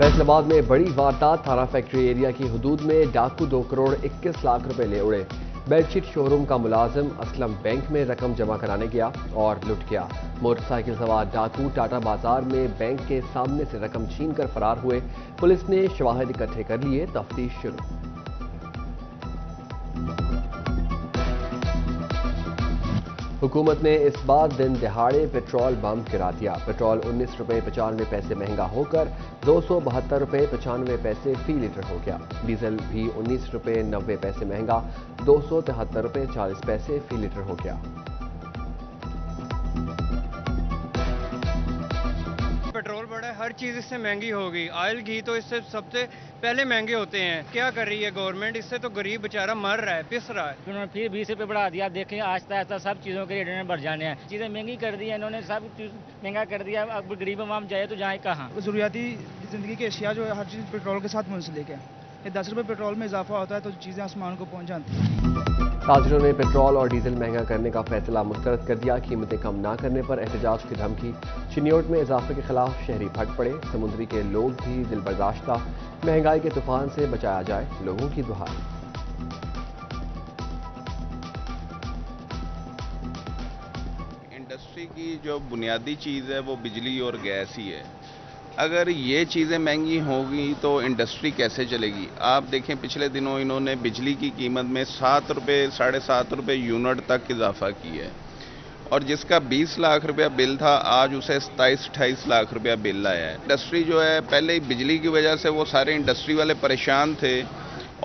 फैसलाबाद में बड़ी वारदात, थाना फैक्ट्री एरिया की हदूद में डाकू 2 करोड़ 21 लाख रुपए ले उड़े। बेडशीट शोरूम का मुलाजिम असलम बैंक में रकम जमा कराने गया और लुट गया। मोटरसाइकिल सवार डाकू टाटा बाजार में बैंक के सामने से रकम छीन कर फरार हुए। पुलिस ने शवाहिद इकट्ठे कर लिए, तफ्तीश शुरू। हुकूमत ने इस बार दिन दिहाड़े पेट्रोल बम गिरा दिया। पेट्रोल 19 रुपये 95 पैसे महंगा होकर 272 रुपये 95 पैसे फी लीटर हो गया। डीजल भी 19 रुपये 90 पैसे महंगा 273 रुपये 40 पैसे फी लीटर हो गया। पेट्रोल बढ़ा है, हर चीज़ इससे महंगी हो गई। ऑयल घी तो इससे सबसे पहले महंगे होते हैं। क्या कर रही है गवर्नमेंट? इससे तो गरीब बेचारा मर रहा है, पिस रहा है। उन्होंने फिर 20 रुपये बढ़ा दिया। देखें आहिस्ता आहिस्ता सब चीज़ों के रेट बढ़ जाने हैं। चीज़ें महंगी कर दी है इन्होंने, सब चीज़ महंगा कर दिया। अब गरीब आवाम जाए तो जाए कहाँ? ज़रूरियाती ज़िंदगी की अशिया जो है हर चीज़ पेट्रोल के साथ मुंसलिक है। ये 10 रुपये पेट्रोल में इजाफा होता है तो चीज़ें आसमान को पहुँच जाती हैं। ताजिरों ने पेट्रोल और डीजल महंगा करने का फैसला मुस्तरद कर दिया। कीमतें कम ना करने पर एहतजाज की धमकी। चिन्योट में इजाफे के खिलाफ शहरी फट पड़े। समुद्री के लोग भी दिल बर्दाश्ता। महंगाई के तूफान से बचाया जाए, लोगों की दुहाई। इंडस्ट्री की जो बुनियादी चीज़ है वो बिजली और गैस ही है। अगर ये चीज़ें महंगी होगी तो इंडस्ट्री कैसे चलेगी? आप देखें पिछले दिनों इन्होंने बिजली की कीमत में 7 रुपये 7.5 रुपये यूनिट तक इजाफा किया है और जिसका 20 लाख रुपया बिल था आज उसे 27-28 लाख रुपया बिल आया है। इंडस्ट्री जो है पहले ही बिजली की वजह से वो सारे इंडस्ट्री वाले परेशान थे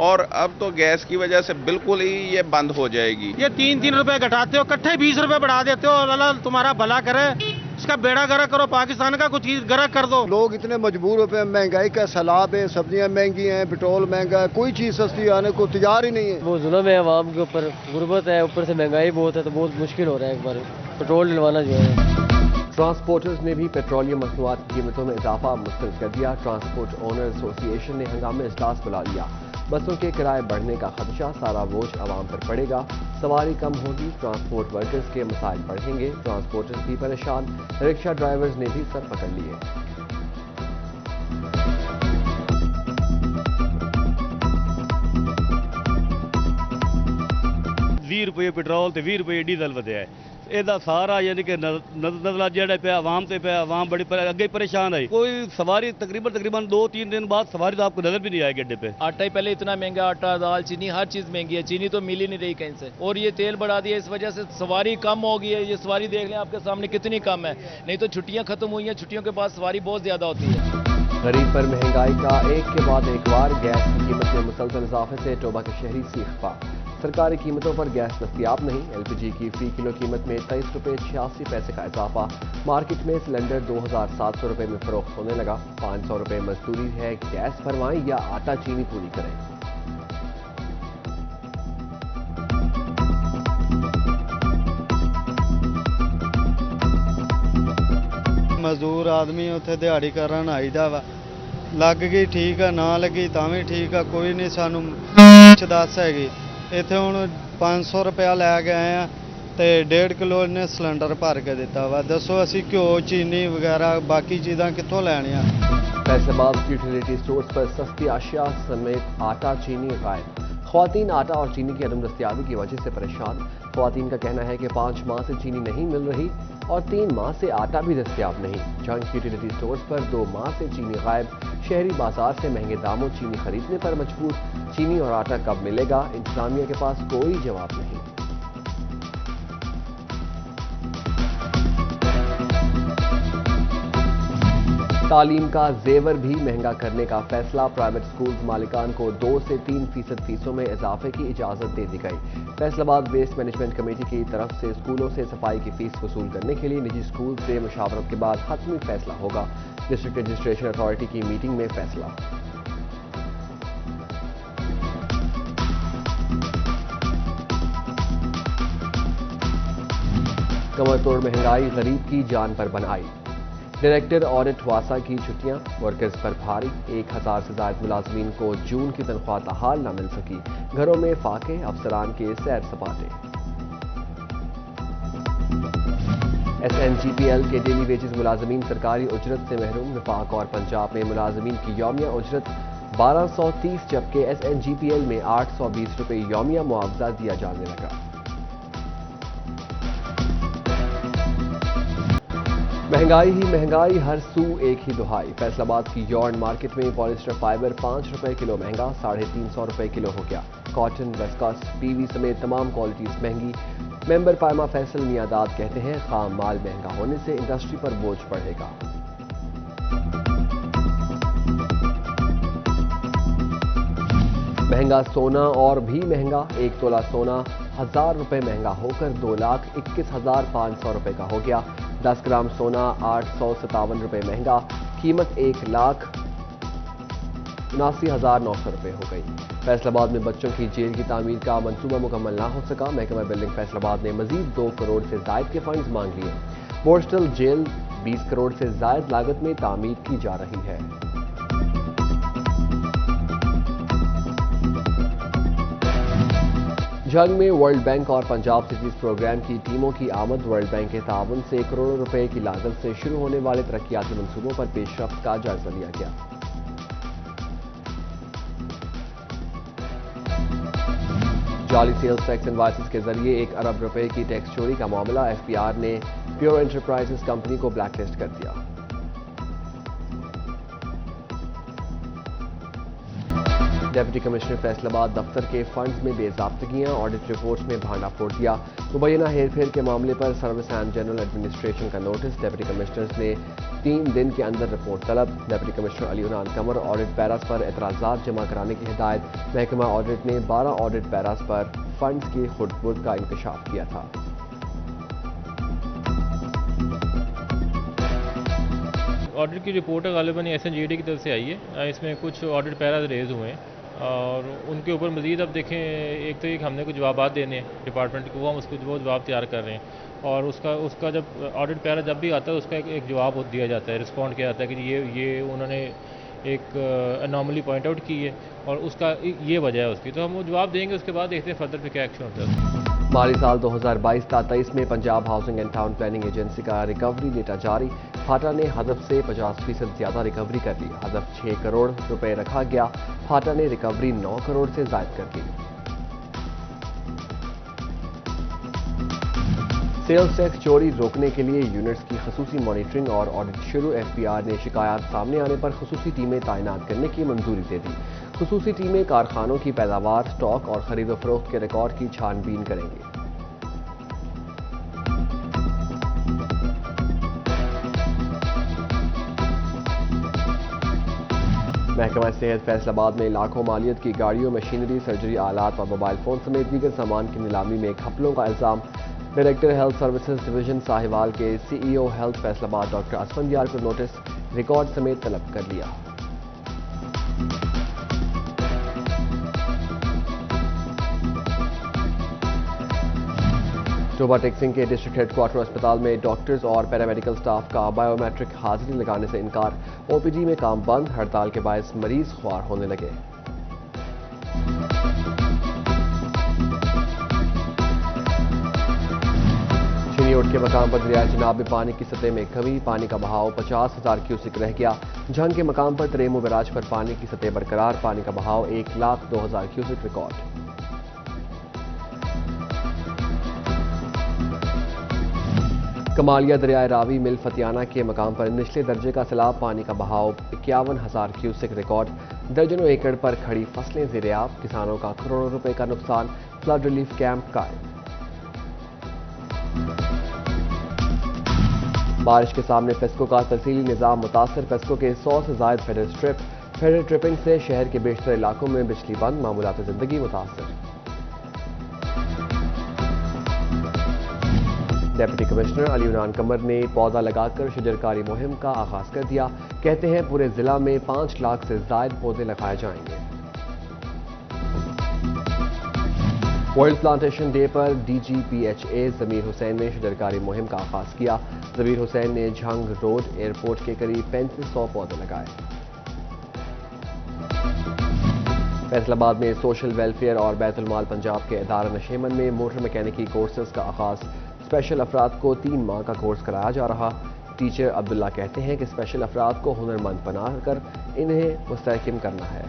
और अब तो गैस की वजह से बिल्कुल ही ये बंद हो जाएगी। ये 3-3 रुपए घटाते हो, इकट्ठे 20 रुपए बढ़ा देते हो और अल्लाह तुम्हारा भला करे। इसका बेड़ा गर्क करो, पाकिस्तान का कुछ चीज गर्क कर दो। लोग इतने मजबूर हो पे, महंगाई का सैलाब है, सब्जियां महंगी हैं, पेट्रोल महंगा है, कोई चीज सस्ती आने को तैयार ही नहीं है। वो जुल्म है अवाम के ऊपर, गुर्बत है, ऊपर से महंगाई बहुत है तो बहुत मुश्किल हो रहा है एक बार पेट्रोल डलवाना जो है। ट्रांसपोर्टर्स ने भी पेट्रोलियम मसनूआत की कीमतों में इजाफा मुस्तरद कर दिया। ट्रांसपोर्ट ओनर एसोसिएशन ने हंगामे इजलास बुला लिया। बसों के किराए बढ़ने का खदशा, सारा बोझ आवाम पर पड़ेगा। सवारी कम होगी, ट्रांसपोर्ट वर्कर्स के मसाइल बढ़ेंगे। ट्रांसपोर्टर्स भी परेशान, रिक्शा ड्राइवर्स ने भी सर पकड़ लिए। 20 रुपये पेट्रोल ਤੇ 20 रुपये डीजल ਵਧਿਆ ਹੈ। ਇਹਦਾ ਸਾਰਾ ਯਾਨੀ ਕਿ ਨਜ਼ਲਾ ਜਿਹੜਾ ਪਿਆ ਆਵਾਮ ਤੇ ਪਿਆ, ਆਵਾਮ बड़ी ਅੱਗੇ परेशान है। कोई सवारी तकरीबन 2-3 दिन बाद सवारी तो आपको नजर भी नहीं आएगी अड्डे पे। आटा ही पहले इतना महंगा, आटा दाल चीनी हर चीज महंगी है। चीनी तो मिल ही नहीं रही कहीं से और ये तेल बढ़ा दिया, इस वजह से सवारी कम हो गई है। ये सवारी देख लें आपके सामने कितनी कम है, नहीं तो छुट्टियां खत्म हुई हैं, छुट्टियों के बाद सवारी बहुत ज्यादा होती है। गरीब पर महंगाई का एक के बाद एक बार। गैस की कीमत में मुसलसल इजाफे से टोबा के शहरी सीख पा। सरकारी कीमतों पर गैस दस्तियाब नहीं। एलपीजी की फी किलो कीमत में 23 रुपये 86 पैसे का इजाफा। मार्केट में सिलेंडर 2700 रुपये में फरोख्त होने लगा। 500 रुपये मजदूरी है, गैस भरवाएं या आटा चीनी पूरी करें। मजदूर आदमी उत्थे दिहाड़ी करन आईदा वा, लग गई ठीक है, ना लगी तां भी ठीक है, कोई नहीं सानू दस हैगी। इत्थे हुण 500 रुपया लै के आए हैं ते 1.5 किलो ने सिलेंडर भर के दिता वा। दसो असी घ्यो चीनी वगैरह बाकी चीज़ां कित्थों लैणियां? फैसलाबाद यूटिलिटी स्टोर्स पर सस्ती अशिया समेत आटा चीनी गायब। ख्वातीन आटा और चीनी की अदम दस्तियाबी की वजह से परेशान। ख्वातीन का कहना है कि 5 माह से चीनी नहीं मिल रही और 3 माह से आटा भी दस्तियाब नहीं। जंग यूटिलिटी स्टोर्स पर 2 माह से चीनी गायब। शहरी बाजार से महंगे दामों चीनी खरीदने पर मजबूर। चीनी और आटा कब मिलेगा? इंतजामिया के पास कोई जवाब नहीं। तालीम का जेवर भी महंगा करने का फैसला। प्राइवेट स्कूल्स मालिकान को 2 से 3% फीसों में इजाफे की इजाजत दे दी गई। फैसलाबाद वेस्ट मैनेजमेंट कमेटी की तरफ से स्कूलों से सफाई की फीस वसूल करने के लिए निजी स्कूल से मुशावरत के बाद हतमी फैसला होगा। डिस्ट्रिक्ट रजिस्ट्रेशन अथॉरिटी की मीटिंग में फैसला। कमर तोड़ महंगाई गरीब की जान पर बनाई। डायरेक्टर ऑडिट वासा की छुट्टियां वर्कर्स पर भारी। 1000 से ज्यादा मुलाजमीन को जून की तनख्वाह ताहाल न मिल सकी। घरों में फाके, अफसरान के सैर सपाटे। SNGPL के डेली वेजेस मुलाजमीन सरकारी उजरत से महरूम। वफाक और पंजाब में मुलाजमीन की यौमिया उजरत 1230 जबकि SNGPL में 820 रुपये यौमिया मुआवजा दिया जाने लगा। महंगाई ही महंगाई, हर सू एक ही दुहाई। फैसलाबाद की यॉर्न मार्केट में पॉलिस्टर फाइबर 5 रुपये किलो महंगा, 350 रुपये किलो हो गया। कॉटन, वेस्कॉस, पीवी समेत तमाम क्वालिटीज महंगी। मेंबर पायमा फैसल मियादाद कहते हैं खाम माल महंगा होने से इंडस्ट्री पर बोझ बढ़ेगा। महंगा सोना और भी महंगा। 1 तोला सोना 1000 रुपये महंगा होकर 2,21,500 रुपये का हो गया। 10 ग्राम सोना 857 रुपये महंगा, कीमत 1,79,900 रुपये हो गई। फैसलाबाद में बच्चों की जेल की तामीर का मंसूबा मुकम्मल ना हो सका। महकमा बिल्डिंग फैसलाबाद ने मजीद 2 करोड़ से जायद के फंड्स मांग लिए। बोर्स्टल जेल 20 करोड़ से जायद लागत में तामीर की जा रही है। जंग में वर्ल्ड बैंक और पंजाब सिटीज प्रोग्राम की टीमों की आमद। वर्ल्ड बैंक के ताउन से करोड़ों रुपए की लागत से शुरू होने वाले तरक्याती मंसूबों पर पेशरफ्त का जायजा लिया गया। जाली सेल्स टैक्स इनवाइसेस के जरिए 1 अरब रुपए की टैक्स चोरी का मामला। FPR ने प्योर एंटरप्राइजेस कंपनी को ब्लैकलिस्ट कर दिया। डिप्टी कमिश्नर फैसलाबाद दफ्तर के फंड्स में बेजाब्तगियां, ऑडिट रिपोर्ट्स में भांडा फोड़ दिया। मुबैना हेरफेर के मामले पर सर्विस एंड जनरल एडमिनिस्ट्रेशन का नोटिस। डिप्टी कमिश्नर्स ने 3 दिन के अंदर रिपोर्ट तलब। डिप्टी कमिश्नर अली उनान कमर ऑडिट पैरास पर एतराज़ात जमा कराने की हिदायत। महकमा ऑडिट ने 12 ऑडिट पैरास पर फंड्स की खुर्द का इंकशाफ किया था। ऑडिट की रिपोर्ट गालिबन SNGD की तरफ से आई है। इसमें कुछ ऑडिट पैराज रेज हुए हैं और उनके ऊपर मज़ीद अब देखें, एक तो हमने कुछ जवाब देने हैं डिपार्टमेंट को, वो हम उसको वो जवाब तैयार कर रहे हैं और उसका जब ऑडिट पैरा जब भी आता है उसका एक जवाब दिया जाता है, रिस्पॉन्ड किया जाता है कि ये उन्होंने एक अनॉमली पॉइंट आउट की है और उसका ये वजह है उसकी, तो हम वो जवाब देंगे। उसके बाद देखते हैं फर्दर पे क्या एक्शन होता है। माली साल 2022-23 में Punjab housing and town planning agency का रिकवरी डेटा जारी। फाटा ने हदफ से 50% ज्यादा रिकवरी कर ली। हदफ 6 करोड़ रुपए रखा गया। फाटा ने रिकवरी 9 करोड़ से जायद कर ली। सेल्स टैक्स चोरी रोकने के लिए यूनिट्स की खसूसी मॉनिटरिंग और ऑडिट शुरू। FPR ने शिकायत सामने आने पर खसूसी टीमें तैनात करने की मंजूरी दे दी। खसूसी टीमें कारखानों की पैदावार, स्टॉक और खरीद व फरोख्त के रिकॉर्ड की छानबीन करेंगी। महकमा सेहत फैसलाबाद में लाखों मालियत की गाड़ियों, मशीनरी, सर्जरी आलात और मोबाइल फोन समेत दीगर सामान की नीलामी में घपलों का इल्जाम। Director health services division Sahiwal के CEO health Faisalabad doctor Asfandyar को नोटिस, रिकॉर्ड समेत तलब कर लिया। टोबा टेक्सिंग के डिस्ट्रिक्ट हेडक्वार्टर अस्पताल में डॉक्टर्स और पैरामेडिकल स्टाफ का बायोमेट्रिक हाजिरी लगाने से इनकार। OPD में काम बंद। हड़ताल के बायस मरीज ख्वार होने लगे। चिनियोट के मकाम पर दरिया चिनाब में पानी की सतह में कमी। पानी का बहाव 50,000 क्यूसिक रह गया। झंग के मकाम पर तरेमो बैराज पर पानी की सतह बरकरार। पानी का बहाव 1,02,000 क्यूसिक रिकॉर्ड। कमालिया दरियाए रावी मिल फतियाना के मकाम पर निचले दर्जे का सैलाब। पानी का बहाव 51,000 क्यूसिक रिकॉर्ड। दर्जनों एकड़ पर खड़ी फसलें ज़ेर-ए-आब। किसानों का करोड़ों रुपए का नुकसान। फ्लड रिलीफ कैंप कायम। बारिश के सामने फेस्को का तफसीली निज़ाम मुतासर। फेस्को के 100 से ज़ायद फेडरल स्ट्रिप। फेडरल ट्रिपिंग से शहर के बेशतर इलाकों में बिजली बंद। मामूलात जिंदगी मुतासर। डिप्टी कमिश्नर अली उनान कमर ने पौधा लगाकर शजरकारी मुहिम का आगाज कर दिया। कहते हैं पूरे जिला में 5 लाख से जायद पौधे लगाए जाएंगे। वर्ल्ड प्लांटेशन डे पर DGPHA जमीर हुसैन ने शजरकारी मुहिम का आगाज किया। जमीर हुसैन ने झंग रोड एयरपोर्ट के करीब 3500 पौधे लगाए। फैसलाबाद में सोशल वेलफेयर और बैतुल माल पंजाब के इदारा नशेमन में मोटर मैकेनिकी कोर्सेज का आगाज। اسپیشل افراد کو 3 ماہ کا کورس کرایا جا رہا۔ ٹیچر عبداللہ کہتے ہیں کہ اسپیشل افراد کو ہنرمند بنا کر انہیں مستحکم کرنا ہے۔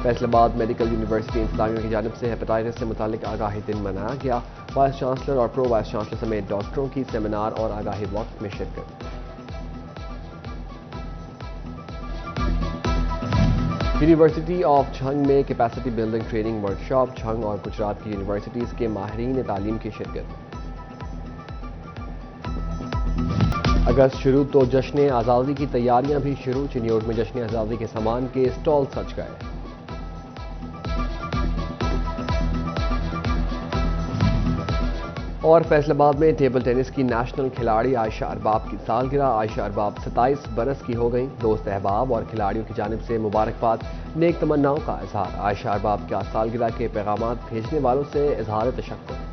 فیصل آباد میڈیکل یونیورسٹی انتظامیہ کی جانب سے ہیپاٹائٹس سے متعلق آگاہی دن منایا گیا۔ وائس چانسلر اور پرو وائس چانسلر سمیت ڈاکٹروں کی سیمینار اور آگاہی وقت میں شرکت۔ یونیورسٹی آف جھنگ میں capacity building training workshop, Jhang اور گجرات کی یونیورسٹیز کے ماہرین تعلیم کی شرکت۔ اگست شروع تو جشن آزادی کی تیاریاں بھی شروع، چنیوٹ میں جشن آزادی کے سامان کے اسٹال سج گئے۔ اور فیصل آباد میں ٹیبل ٹینس کی نیشنل کھلاڑی عائشہ ارباب کی سالگرہ۔ عائشہ ارباب 27 برس کی ہو گئیں۔ دوست احباب اور کھلاڑیوں کی جانب سے مبارکباد، نیک تمناؤں کا اظہار۔ عائشہ ارباب کا سالگرہ کے پیغامات بھیجنے والوں سے اظہار تشکر۔